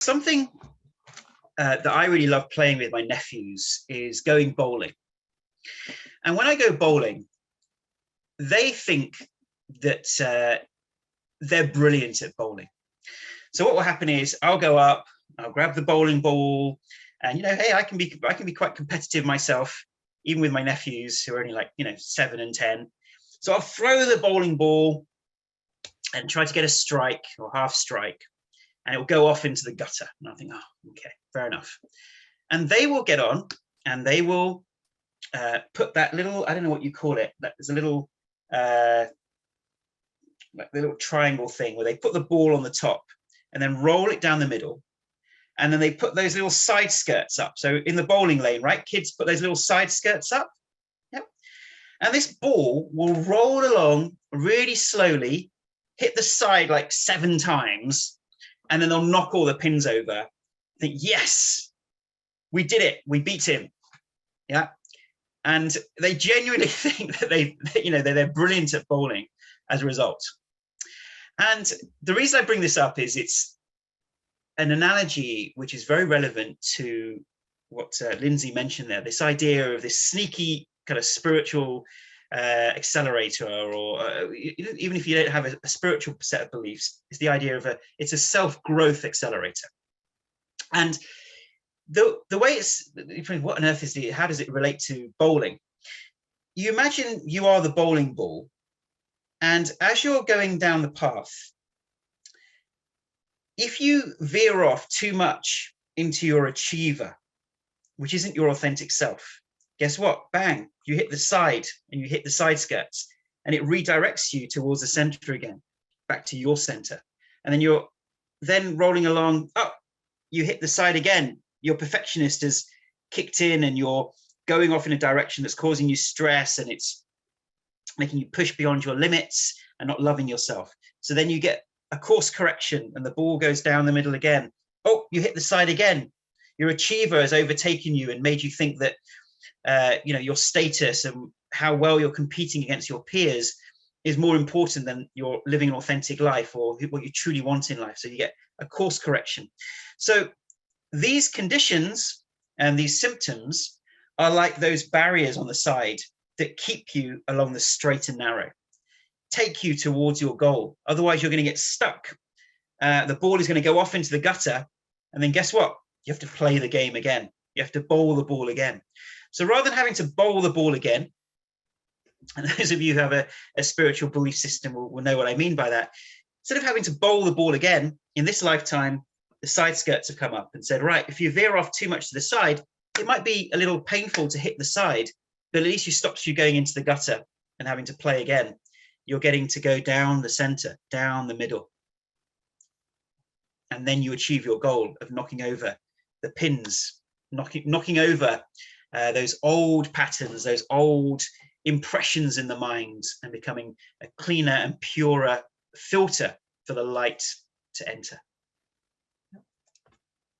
Something that I really love playing with my nephews is going bowling. And when I go bowling, they think that they're brilliant at bowling. So what will happen is I'll go up, I'll grab the bowling ball, and hey, I can be quite competitive myself, even with my nephews who are only 7 and 10. So I'll throw the bowling ball and try to get a strike or half strike, and it will go off into the gutter. And I think, oh, okay, fair enough. And they will get on and they will put that little, I don't know what you call it, there's a little like the little triangle thing where they put the ball on the top and then roll it down the middle. And then they put those little side skirts up. So in the bowling lane, right, kids put those little side skirts up. Yep. And this ball will roll along really slowly, hit the side like 7 times, and then they'll knock all the pins over. Think, yes, we did it. We beat him. Yeah. And they genuinely think that they're brilliant at bowling as a result. And the reason I bring this up is it's an analogy which is very relevant to what Lindsay mentioned there, this idea of this sneaky kind of spiritual accelerator, or even if you don't have a spiritual set of beliefs, it's the idea of it's a self-growth accelerator. And the way it's, what on earth is how does it relate to bowling? You imagine you are the bowling ball, and as you're going down the path, if you veer off too much into your achiever, which isn't your authentic self, guess what? Bang, you hit the side and you hit the side skirts, and it redirects you towards the center again, back to your center. And then you're then rolling along, you hit the side again. Your perfectionist has kicked in and you're going off in a direction that's causing you stress, and it's making you push beyond your limits and not loving yourself. So then you get a course correction and the ball goes down the middle again. Oh, you hit the side again. Your achiever has overtaken you and made you think that your status and how well you're competing against your peers is more important than you're living an authentic life or what you truly want in life. So you get a course correction. So these conditions and these symptoms are like those barriers on the side that keep you along the straight and narrow, take you towards your goal. Otherwise, you're going to get stuck. The ball is going to go off into the gutter. And then guess what? You have to play the game again. You have to bowl the ball again. So rather than having to bowl the ball again, and those of you who have a spiritual belief system will know what I mean by that. Instead of having to bowl the ball again, in this lifetime, the side skirts have come up and said, right, if you veer off too much to the side, it might be a little painful to hit the side, but at least it stops you going into the gutter and having to play again. You're getting to go down the center, down the middle. And then you achieve your goal of knocking over the pins, knocking over those old patterns, those old impressions in the mind, and becoming a cleaner and purer filter for the light to enter.